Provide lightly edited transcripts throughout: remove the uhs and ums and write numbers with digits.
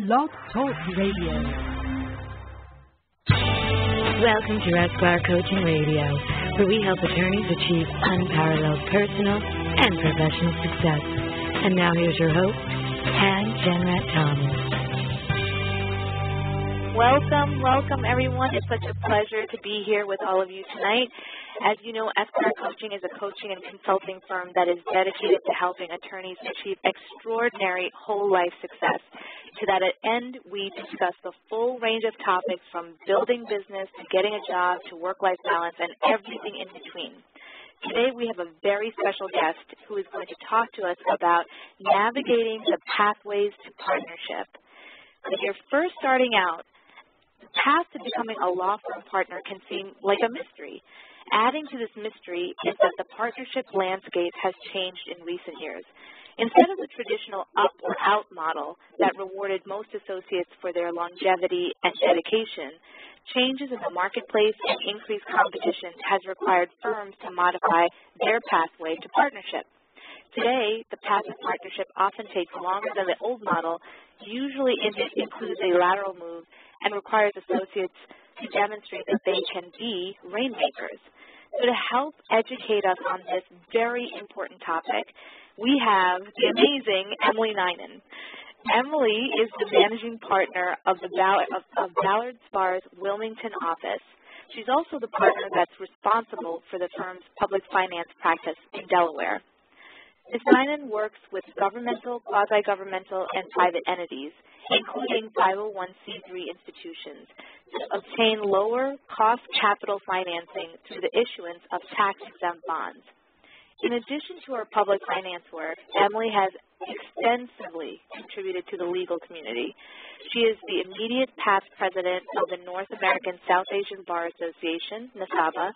Blog Talk Radio. Welcome to Red Spahr Coaching Radio, where we help attorneys achieve unparalleled personal and professional success. And now here's your host, Ann Jenrat Thomas. Welcome everyone. It's such a pleasure to be here with all of you tonight. As you know, Spahr Coaching is a coaching and consulting firm that is dedicated to helping attorneys achieve extraordinary whole life success. To that end, we discuss the full range of topics from building business to getting a job to work-life balance and everything in between. Today we have a very special guest who is going to talk to us about navigating the pathways to partnership. When you're first starting out, the path to becoming a law firm partner can seem like a mystery. Adding to this mystery is that the partnership landscape has changed in recent years. Instead of the traditional up or out model that rewarded most associates for their longevity and dedication, changes in the marketplace and increased competition has required firms to modify their pathway to partnership. Today, the path to partnership often takes longer than the old model, usually includes a lateral move, and requires associates to demonstrate that they can be rainmakers. So to help educate us on this very important topic, we have the amazing Emilie Ninan. Emilie is the managing partner of Ballard Spahr's Wilmington office. She's also the partner that's responsible for the firm's public finance practice in Delaware. Ms. Ninan works with governmental, quasi-governmental, and private entities, including 501c3 institutions, to obtain lower-cost capital financing through the issuance of tax-exempt bonds. In addition to her public finance work, Emilie has extensively contributed to the legal community. She is the immediate past president of the North American South Asian Bar Association, NASABA,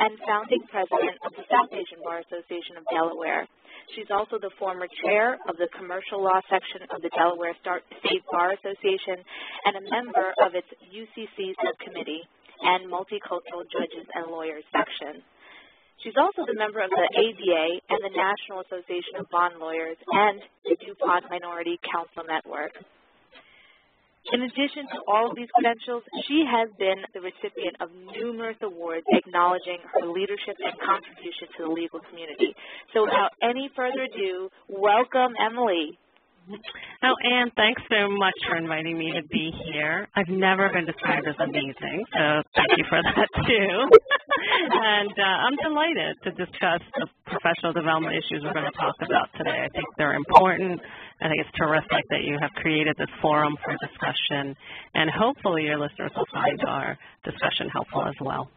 and founding president of the South Asian Bar Association of Delaware. She's also the former chair of the commercial law section of the Delaware State Bar Association and a member of its UCC subcommittee and multicultural judges and lawyers section. She's also the member of the ABA and the National Association of Bond Lawyers and the DuPont Minority Counsel Network. In addition to all of these credentials, she has been the recipient of numerous awards acknowledging her leadership and contribution to the legal community. So without any further ado, welcome, Emilie. Oh, Anne, thanks so much for inviting me to be here. I've never been described as amazing, so thank you for that, too. And I'm delighted to discuss the professional development issues we're going to talk about today. I think they're important. I think it's terrific that you have created this forum for discussion, and hopefully your listeners will find our discussion helpful as well.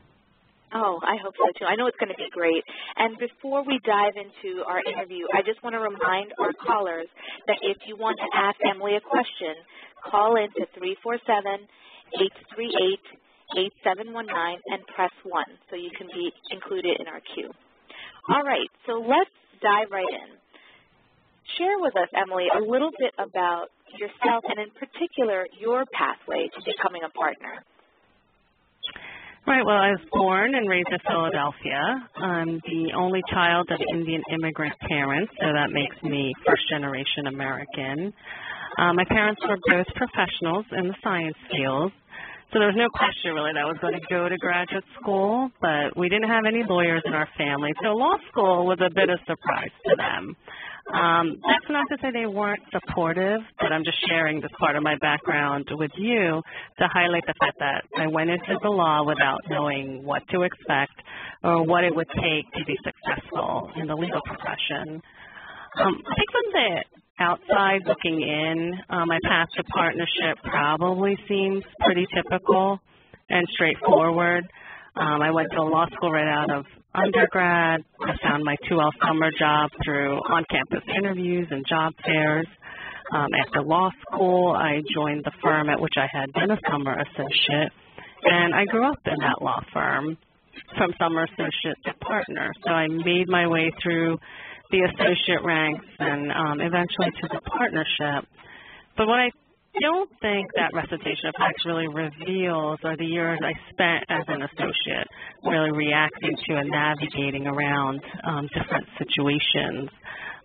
Oh, I hope so, too. I know it's going to be great. And before we dive into our interview, I just want to remind our callers that if you want to ask Emilie a question, call in to 347-838-8719 and press 1 so you can be included in our queue. All right, so let's dive right in. Share with us, Emilie, a little bit about yourself and, in particular, your pathway to becoming a partner. Right, well, I was born and raised in Philadelphia. I'm the only child of Indian immigrant parents, so that makes me first-generation American. My parents were both professionals in the science field, so there was no question, really, that I was going to go to graduate school, but we didn't have any lawyers in our family, so law school was a bit of a surprise to them. That's not to say they weren't supportive, but I'm just sharing this part of my background with you to highlight the fact that I went into the law without knowing what to expect or what it would take to be successful in the legal profession. I think from the outside looking in, my path to partnership probably seems pretty typical and straightforward. I went to law school right out of undergrad. I found my 2L summer job through on-campus interviews and job fairs. After law school, I joined the firm at which I had been a summer associate, and I grew up in that law firm from summer associate to partner. So I made my way through the associate ranks and eventually to the partnership. But what I don't think that recitation of facts really reveals, or the years I spent as an associate really reacting to and navigating around different situations.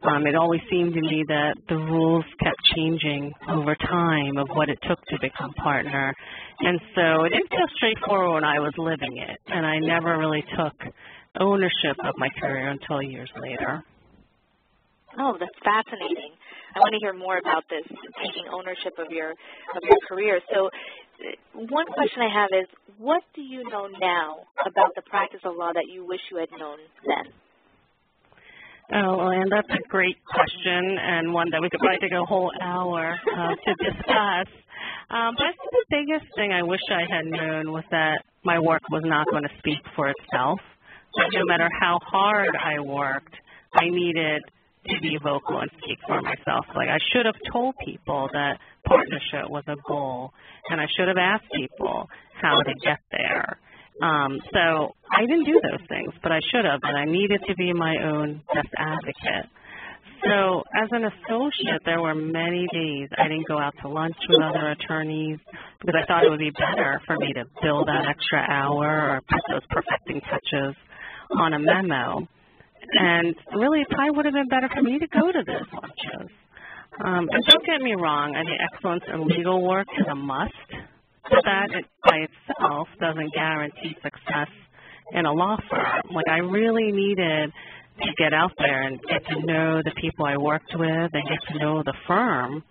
It always seemed to me that the rules kept changing over time of what it took to become partner. And so it didn't feel straightforward when I was living it, and I never really took ownership of my career until years later. Oh, that's fascinating. I want to hear more about this, taking ownership of your career. So one question I have is, what do you know now about the practice of law that you wish you had known then? Oh, and that's a great question, and one that we could probably take a whole hour to discuss. But I think the biggest thing I wish I had known was that my work was not going to speak for itself. That no matter how hard I worked, I needed to be vocal and speak for myself. Like, I should have told people that partnership was a goal, and I should have asked people how to get there. So I didn't do those things, but I should have, and I needed to be my own best advocate. So as an associate, there were many days I didn't go out to lunch with other attorneys because I thought it would be better for me to bill that extra hour or put those perfecting touches on a memo. And really, it probably would have been better for me to go to those lunches. And don't get me wrong, I think excellence in legal work is a must, but that by itself doesn't guarantee success in a law firm. Like, I really needed to get out there and get to know the people I worked with and get to know the firm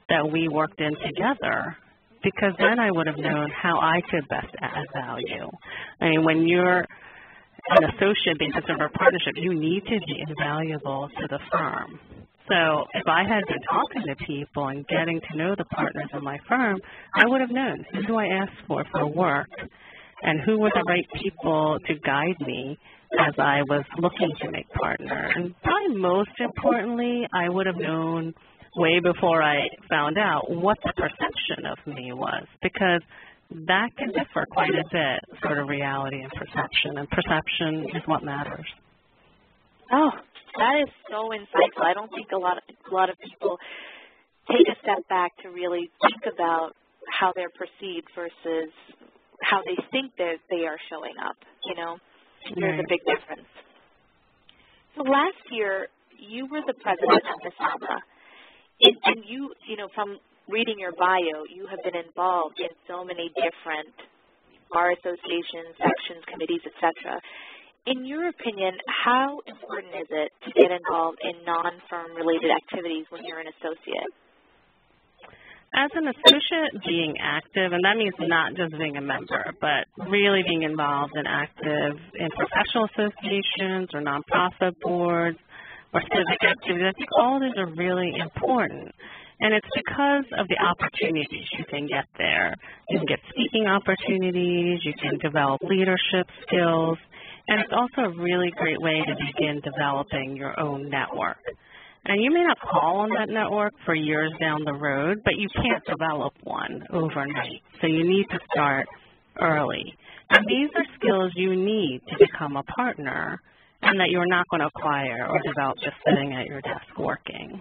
that we worked in together, because then I would have known how I could best add value. I mean, when you're an associate being considered for a partnership, you need to be invaluable to the firm. So if I had been talking to people and getting to know the partners of my firm, I would have known who do I ask for work and who were the right people to guide me as I was looking to make partner. And probably most importantly, I would have known way before I found out what the perception of me was, because that can differ quite a bit, sort of reality and perception is what matters. Oh, that is so insightful. I don't think a lot of people take a step back to really think about how they're perceived versus how they think they are showing up, you know. There's a big difference. So last year, you were the president of NASABA, and you know, from reading your bio, you have been involved in so many different bar associations, sections, committees, etc. In your opinion, how important is it to get involved in non-firm related activities when you're an associate? As an associate, being active, and that means not just being a member, but really being involved and active in professional associations or nonprofit boards or civic activities, I think all of these are really important. And it's because of the opportunities you can get there. You can get speaking opportunities, you can develop leadership skills, and it's also a really great way to begin developing your own network. And you may not call on that network for years down the road, but you can't develop one overnight. So you need to start early. And these are skills you need to become a partner and that you're not going to acquire or develop just sitting at your desk working.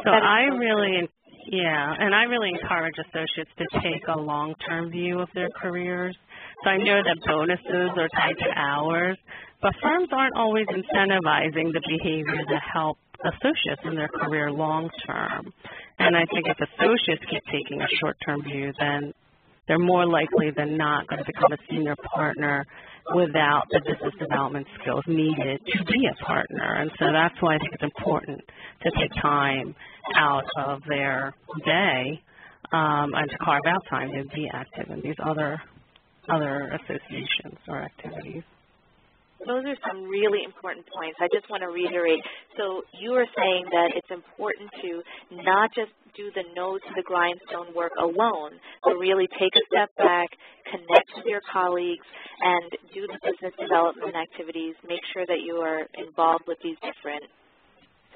So I really encourage associates to take a long-term view of their careers. So I know that bonuses are tied to hours, but firms aren't always incentivizing the behavior to help associates in their career long-term. And I think if associates keep taking a short-term view, then they're more likely than not going to become a senior partner without the business development skills needed to be a partner. And so that's why I think it's important to take time out of their day and to carve out time to be active in these other associations or activities. Those are some really important points. I just want to reiterate. So you are saying that it's important to not just do the nose to the grindstone work alone, but really take a step back, connect with your colleagues, and do the business development activities. Make sure that you are involved with these different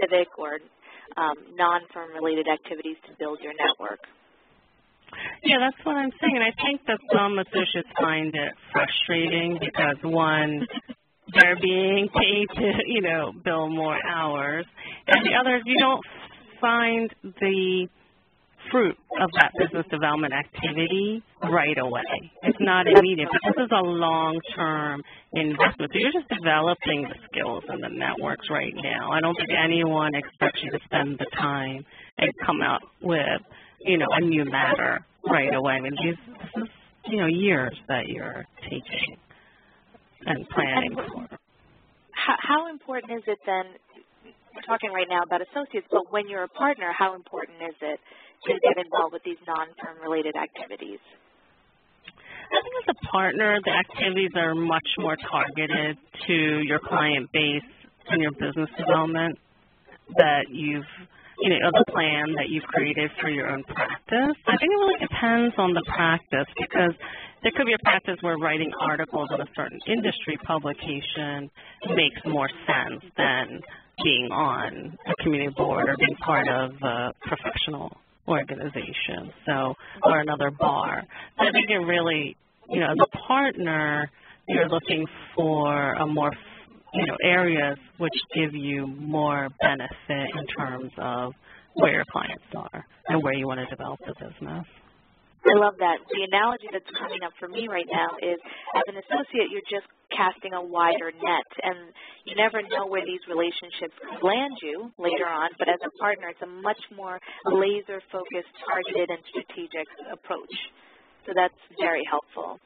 civic or non-firm related activities to build your network. Yeah, that's what I'm saying. And I think that some associates find it frustrating because, one, they're being paid to, bill more hours. And the other is you don't find the fruit of that business development activity right away. It's not immediate, but this is a long-term investment. So you're just developing the skills and the networks right now. I don't think anyone expects you to spend the time and come out with, you know, a new matter right away. I mean, this is, you know, years that you're taking and planning for. How important is it then, we're talking right now about associates, but when you're a partner, how important is it to get involved with these non-firm related activities? I think as a partner, the activities are much more targeted to your client base and your business development that you've, you know, the plan that you've created for your own practice. I think it really depends on the practice, because there could be a practice where writing articles in a certain industry publication makes more sense than being on a community board or being part of a professional organization, so, or another bar. So I think it really, you know, as a partner, you're looking for a more, you know, areas which give you more benefit in terms of where your clients are and where you want to develop the business. I love that. The analogy that's coming up for me right now is, as an associate, you're just casting a wider net, and you never know where these relationships could land you later on, but as a partner, it's a much more laser-focused, targeted, and strategic approach. So that's very helpful.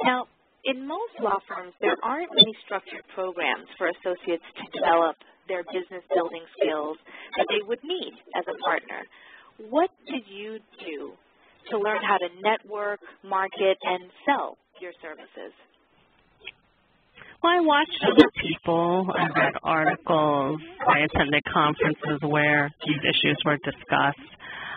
Now, in most law firms, there aren't many structured programs for associates to develop their business-building skills that they would need as a partner. What did you do to learn how to network, market, and sell your services? Well, I watched other people. I read articles. I attended conferences where these issues were discussed.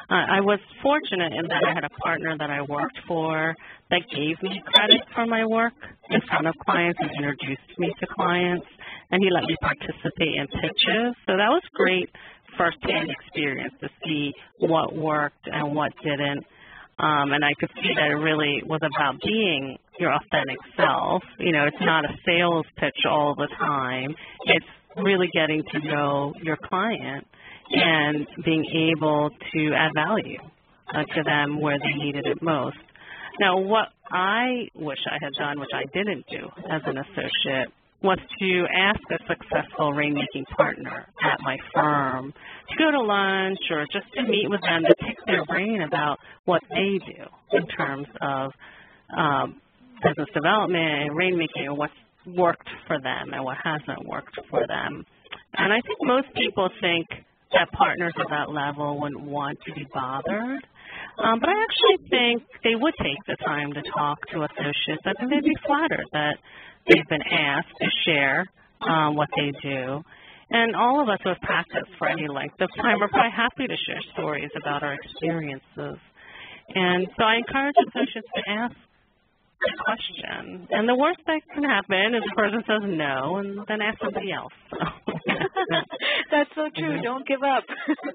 I was fortunate in that I had a partner that I worked for that gave me credit for my work in front of clients and introduced me to clients, and he let me participate in pitches. So that was great first-hand experience to see what worked and what didn't. And I could see that it really was about being your authentic self. You know, it's not a sales pitch all the time. It's really getting to know your client and being able to add value to them where they needed it most. Now, what I wish I had done, which I didn't do as an associate, was to ask a successful rainmaking partner at my firm to go to lunch or just to meet with them to pick their brain about what they do in terms of business development and rainmaking, and what's worked for them and what hasn't worked for them. And I think most people think that partners at that level wouldn't want to be bothered. But I actually think they would take the time to talk to associates. I think they'd be flattered that they've been asked to share what they do. And all of us who have practiced for any length of time are probably happy to share stories about our experiences. And so I encourage associates to ask the question. And the worst that can happen is the person says no, and then ask somebody else. That's so true. Don't give up.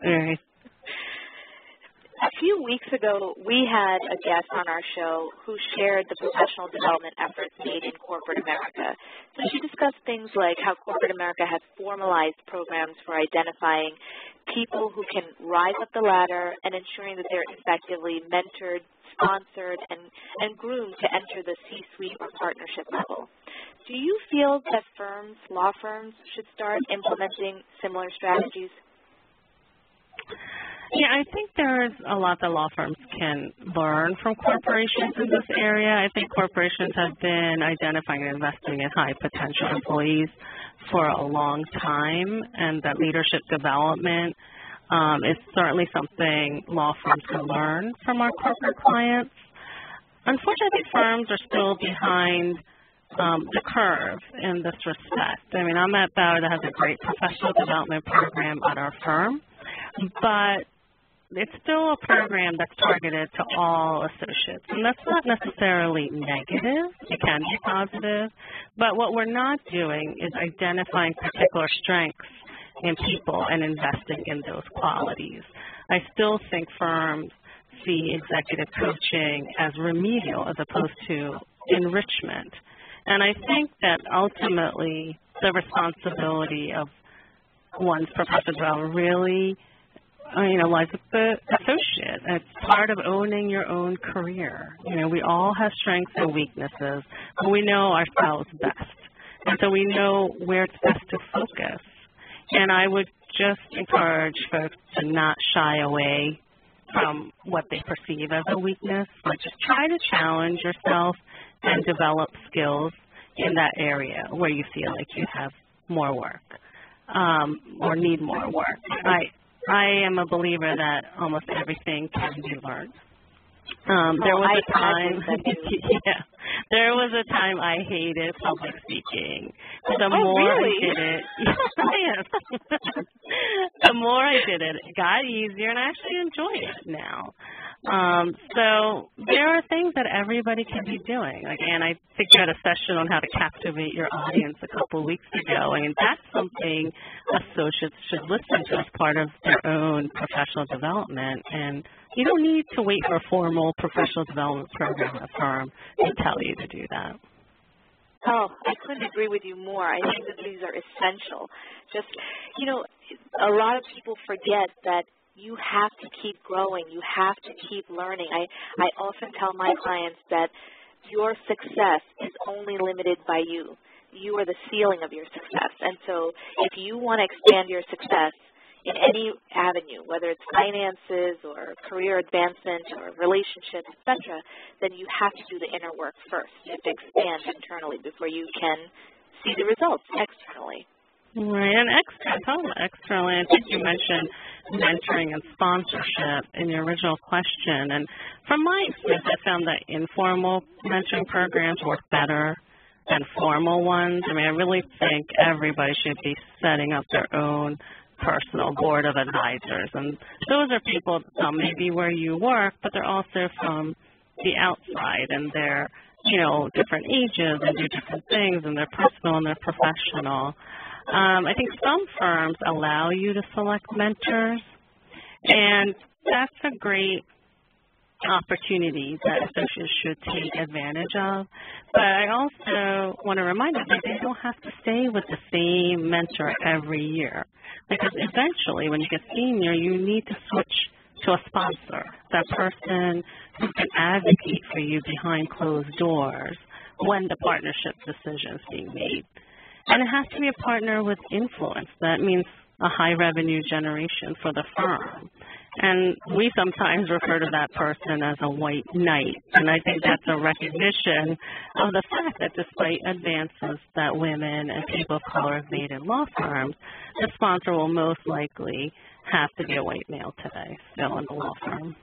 Right. A few weeks ago, we had a guest on our show who shared the professional development efforts made in corporate America. So she discussed things like how corporate America has formalized programs for identifying people who can rise up the ladder and ensuring that they're effectively mentored, sponsored, and groomed to enter the C-suite or partnership level. Do you feel that firms, law firms, should start implementing similar strategies? Yeah, I think there's a lot that law firms can learn from corporations in this area. I think corporations have been identifying and investing in high potential employees for a long time, and that leadership development is certainly something law firms can learn from our corporate clients. Unfortunately, firms are still behind the curve in this respect. I mean, I'm at Ballard that has a great professional development program at our firm, but it's still a program that's targeted to all associates, and that's not necessarily negative. It can be positive, but what we're not doing is identifying particular strengths in people and investing in those qualities. I still think firms see executive coaching as remedial as opposed to enrichment, and I think that ultimately the responsibility of one's professional development really lies with the associate. It's part of owning your own career. We all have strengths and weaknesses, but we know ourselves best. And so we know where it's best to focus. And I would just encourage folks to not shy away from what they perceive as a weakness, but just try to challenge yourself and develop skills in that area where you feel like you have more work or need more work. I am a believer that almost everything can be learned. There was a time I hated public speaking. The more I did it, the more I did it, it got easier, and I actually enjoy it now. So there are things that everybody can be doing. And I think you had a session on how to captivate your audience a couple of weeks ago. That's something associates should listen to as part of their own professional development. And you don't need to wait for a formal professional development program at a firm to tell you to do that. Oh, I couldn't agree with you more. I think that these are essential. Just, a lot of people forget that you have to keep growing. You have to keep learning. I often tell my clients that your success is only limited by you. You are the ceiling of your success. And so if you want to expand your success in any avenue, whether it's finances or career advancement or relationships, etc., then you have to do the inner work first. You have to expand internally before you can see the results externally. Right, and externally, I think you mentioned mentoring and sponsorship in your original question. And from my experience, I found that informal mentoring programs work better than formal ones. I really think everybody should be setting up their own personal board of advisors. And those are people maybe where you work, but they're also from the outside, and they're, different ages and do different things, and they're personal and they're professional. I think some firms allow you to select mentors, and that's a great opportunity that associates should take advantage of. But I also want to remind them that they don't have to stay with the same mentor every year, because eventually when you get senior, you need to switch to a sponsor, that person who can advocate for you behind closed doors when the partnership decision is being made. And it has to be a partner with influence. That means a high revenue generation for the firm. And we sometimes refer to that person as a white knight. And I think that's a recognition of the fact that despite advances that women and people of color have made in law firms, the sponsor will most likely have to be a white male today, still in the law firm.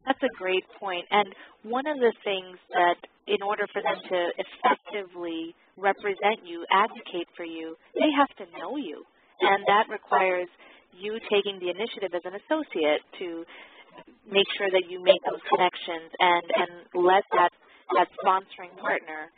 That's a great point. And one of the things that in order for them to effectively represent you, advocate for you, they have to know you. And that requires you taking the initiative as an associate to make sure that you make those connections and let that sponsoring partner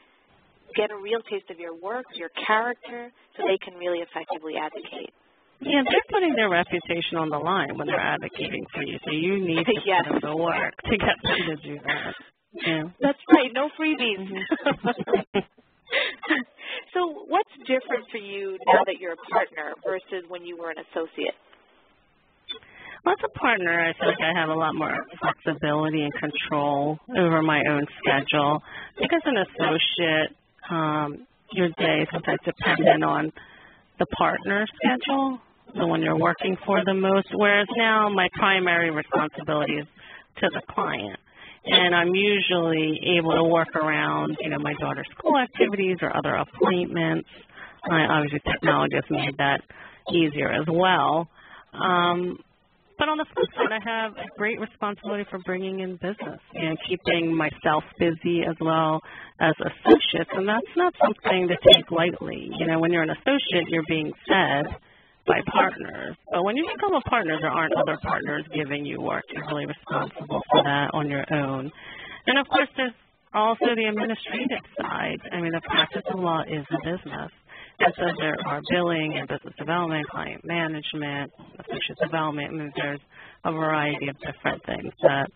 get a real taste of your work, your character, so they can really effectively advocate. Yeah, they're putting their reputation on the line when they're advocating for you, so you need to yes. put in the work to get them to do that. Yeah. That's right, no freebies. Mm-hmm. So what's different for you now that you're a partner versus when you were an associate? Well, as a partner, I feel like I have a lot more flexibility and control over my own schedule. Because an associate, your day is sometimes dependent on the partner schedule, the one you're working for the most, whereas now my primary responsibility is to the client. And I'm usually able to work around, my daughter's school activities or other appointments. Obviously, technology has made that easier as well. But on the flip side, I have a great responsibility for bringing in business and keeping myself busy as well as associates. And that's not something to take lightly. When you're an associate, you're being fed by partners. But when you become a partner, there aren't other partners giving you work. You're really responsible for that on your own. And, of course, there's also the administrative side. The practice of law is a business. And so there are billing and business development, client management, associate development. There's a variety of different things that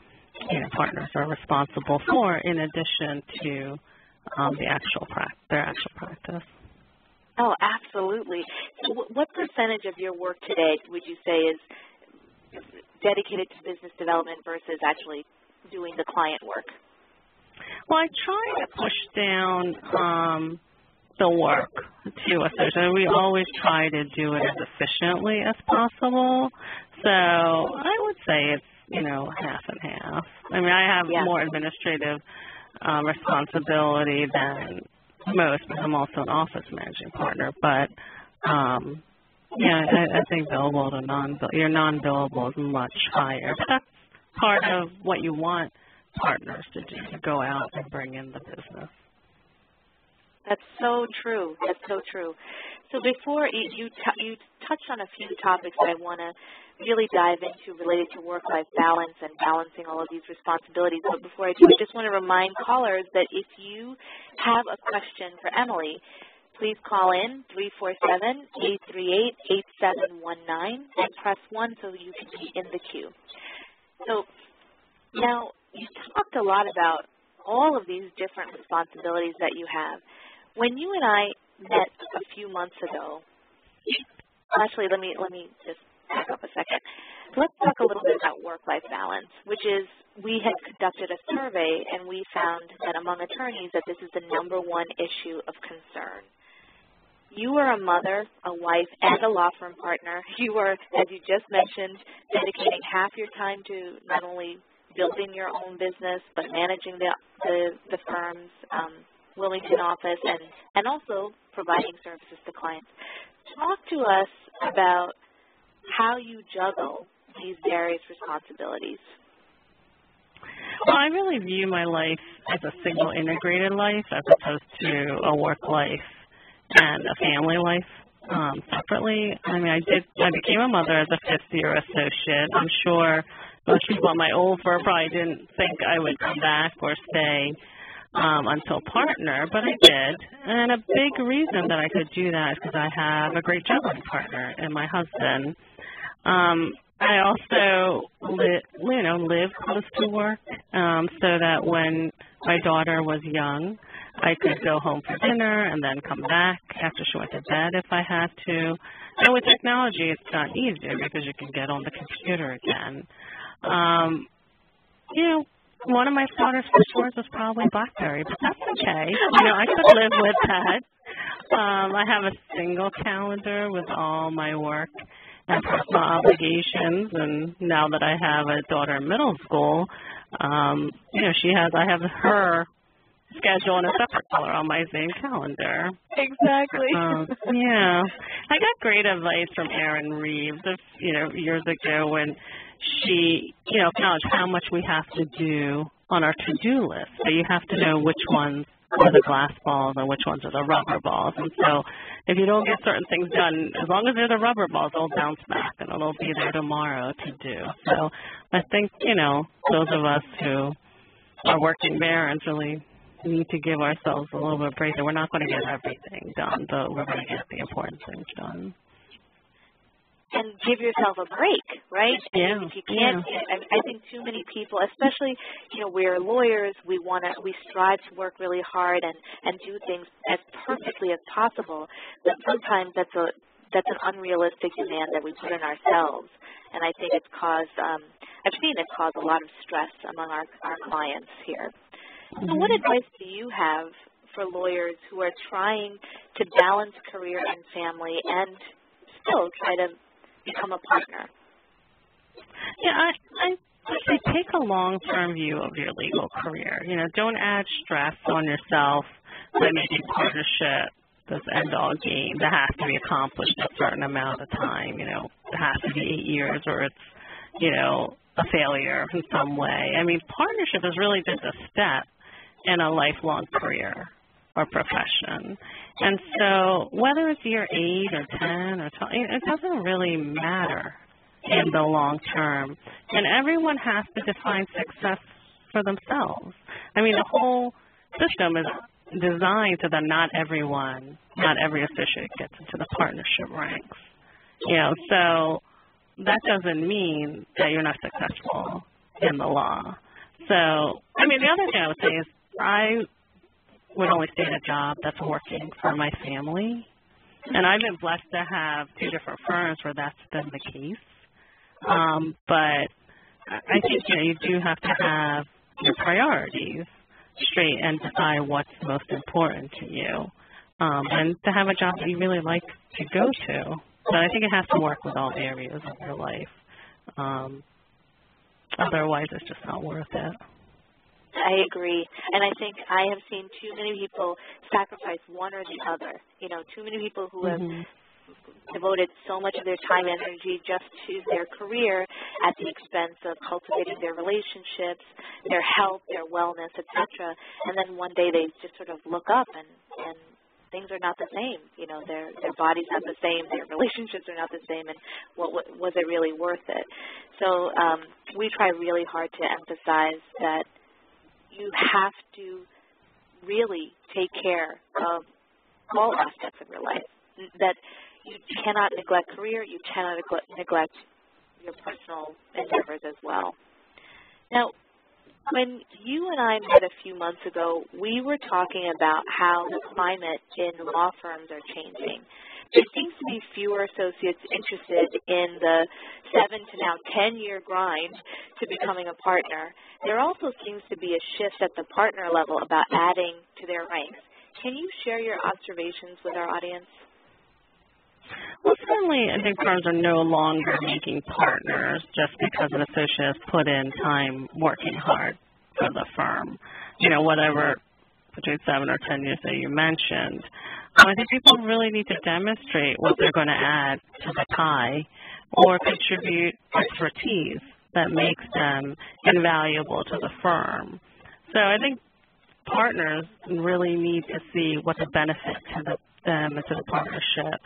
partners are responsible for in addition to their actual practice. Oh, absolutely. So what percentage of your work today would you say is dedicated to business development versus actually doing the client work? Well, I try to push down the work to associates. We always try to do it as efficiently as possible. So I would say it's, half and half. I mean, I have more administrative responsibility than most, because I'm also an office managing partner. But, I think billable to your non-billable is much higher. But that's part of what you want partners to do, to go out and bring in the business. That's so true. That's so true. So before you touched on a few topics that I want to really dive into related to work-life balance and balancing all of these responsibilities. But before I do, I just want to remind callers that if you have a question for Emilie, please call in 347-838-8719 and press 1 so you can be in the queue. So now you talked a lot about all of these different responsibilities that you have. When you and I met a few months ago, actually, let me just back up a second. Let's talk a little bit about work-life balance, which is we had conducted a survey and we found that among attorneys that this is the #1 issue of concern. You are a mother, a wife, and a law firm partner. You are, as you just mentioned, dedicating half your time to not only building your own business, but managing the firm's Wilmington office and also providing services to clients. Talk to us about how you juggle these various responsibilities. Well, I really view my life as a single integrated life as opposed to a work life and a family life separately. I mean, I became a mother as a 5th-year associate. I'm sure most people at my old firm probably didn't think I would come back or stay until partner, but I did. And a big reason that I could do that is because I have a great juggling partner in my husband. I also live close to work so that when my daughter was young, I could go home for dinner and then come back after she went to bed if I had to. And with technology, it's gotten easier because you can get on the computer again. One of my daughter's first words was probably BlackBerry, but that's okay. I could live with that. I have a single calendar with all my work and personal obligations, and now that I have a daughter in middle school, I have her schedule in a separate color on my same calendar. Exactly. I got great advice from Erin Reeves, years ago when she, acknowledged how much we have to do on our to-do list. So you have to know which ones are the glass balls and which ones are the rubber balls. And so if you don't get certain things done, as long as they're the rubber balls, they'll bounce back and it'll be there tomorrow to do. So I think, those of us who are working parents really need to give ourselves a little bit of break. We're not going to get everything done, but we're going to get the important things done. And give yourself a break, right? Yeah. If you can't, I think too many people, especially, we're lawyers, we strive to work really hard and do things as perfectly as possible, but sometimes that's an unrealistic demand that we put on ourselves. And I think it's caused, I've seen it cause a lot of stress among our clients here. So what advice do you have for lawyers who are trying to balance career and family and still try to become a partner? Yeah, I say take a long-term view of your legal career. Don't add stress on yourself by making partnership this end-all game that has to be accomplished in a certain amount of time. It has to be 8 years or it's, a failure in some way. I mean, partnership is really just a step in a lifelong career or profession. And so whether it's year 8 or 10 or 12, it doesn't really matter in the long term. And everyone has to define success for themselves. I mean, the whole system is designed so that not every associate gets into the partnership ranks. So that doesn't mean that you're not successful in the law. So, I mean, the other thing I would say is I would only stay in a job that's working for my family. And I've been blessed to have 2 different firms where that's been the case. But I think you do have to have your priorities straight and decide what's most important to you, and to have a job that you really like to go to. So I think it has to work with all areas of your life. Otherwise, it's just not worth it. I agree. And I think I have seen too many people sacrifice one or the other. Too many people who have devoted so much of their time and energy just to their career at the expense of cultivating their relationships, their health, their wellness, etc. And then one day they just sort of look up and things are not the same. Their body's not the same, their relationships are not the same, and was it really worth it? So we try really hard to emphasize that you have to really take care of all aspects of your life, that you cannot neglect career, you cannot neglect your personal endeavors as well. Now, when you and I met a few months ago, we were talking about how the climate in law firms are changing. There seems to be fewer associates interested in the 7 to now 10-year grind to becoming a partner. There also seems to be a shift at the partner level about adding to their ranks. Can you share your observations with our audience? Well, certainly I think firms are no longer making partners just because an associate has put in time working hard for the firm. Whatever between 7 or 10 years that you mentioned. I think people really need to demonstrate what they're going to add to the pie or contribute expertise that makes them invaluable to the firm. So I think partners really need to see what the benefit to them and to the partnership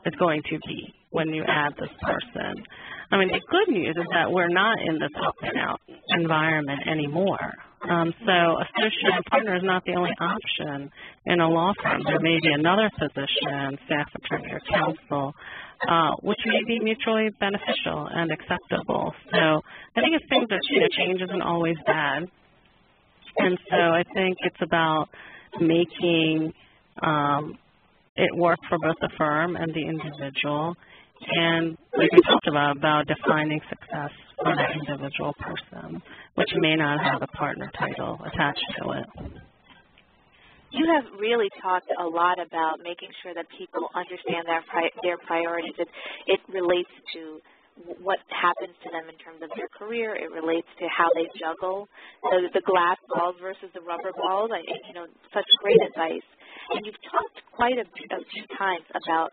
is going to be when you add this person. I mean, the good news is that we're not in this up-and-out environment anymore. So associate and partner is not the only option in a law firm. There may be another position, staff attorney or counsel, which may be mutually beneficial and acceptable. So I think it's things that change isn't always bad. And so I think it's about making it work for both the firm and the individual, and like we talked about defining success for that individual person, which may not have a partner title attached to it. You have really talked a lot about making sure that people understand their priorities. It relates to what happens to them in terms of their career. It relates to how they juggle the glass balls versus the rubber balls. Such great advice. And you've talked quite a few times about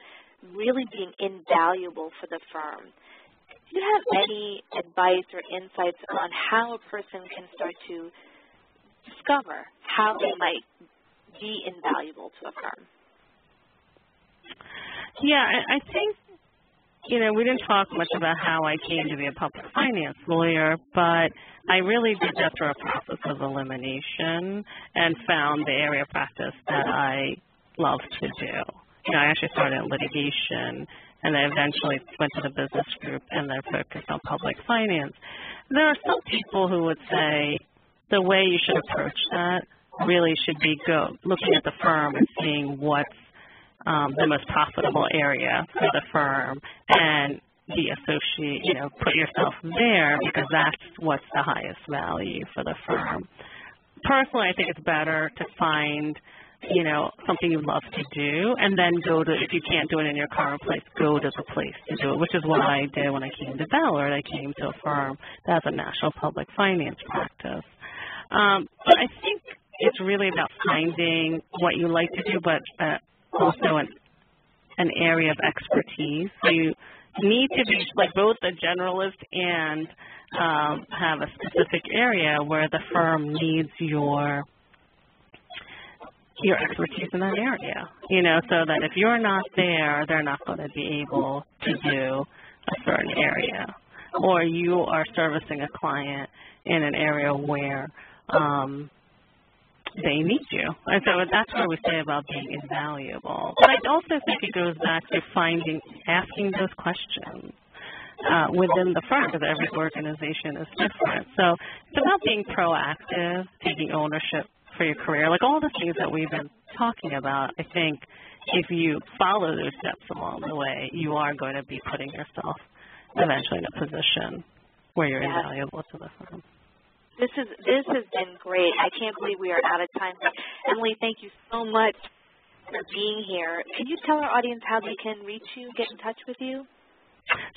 really being invaluable for the firm. Do you have any advice or insights on how a person can start to discover how they might be invaluable to a firm? Yeah, I think, we didn't talk much about how I came to be a public finance lawyer, but I really did that through a process of elimination and found the area of practice that I love to do. I actually started in litigation and then eventually went to the business group and then focused on public finance. There are some people who would say the way you should approach that really should be looking at the firm and seeing what's the most profitable area for the firm and be associate, put yourself there because that's what's the highest value for the firm. Personally, I think it's better to find, something you love to do and then if you can't do it in your current place, go to the place to do it, which is what I did when I came to Ballard. I came to a firm that has a national public finance practice. But I think it's really about finding what you like to do, but also an area of expertise. So you need to be like both a generalist and have a specific area where the firm needs your expertise in that area, so that if you're not there, they're not going to be able to do a certain area. Or you are servicing a client in an area where they need you. And so that's what we say about being invaluable. But I also think it goes back to asking those questions within the firm, because every organization is different. So it's about being proactive, taking ownership for your career, like all the things that we've been talking about. I think if you follow those steps along the way, you are going to be putting yourself eventually in a position where you're invaluable to the firm. This has been great. I can't believe we are out of time. Emily, thank you so much for being here. Can you tell our audience how they can reach you, get in touch with you?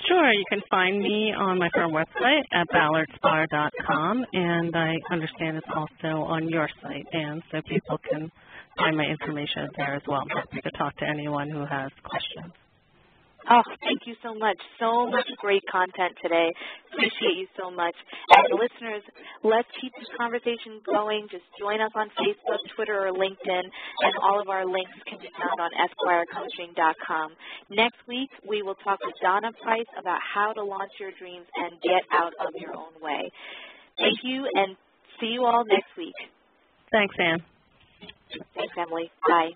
Sure. You can find me on my firm website at ballardspar.com, and I understand it's also on your site, and so people can find my information there as well. I'm happy to talk to anyone who has questions. Oh, thank you so much. So much great content today. Appreciate you so much. And listeners, let's keep this conversation going. Just join us on Facebook, Twitter, or LinkedIn, and all of our links can be found on esquirecoaching.com. Next week, we will talk with Donna Price about how to launch your dreams and get out of your own way. Thank you, and see you all next week. Thanks, Anne. Thanks, Emily. Bye.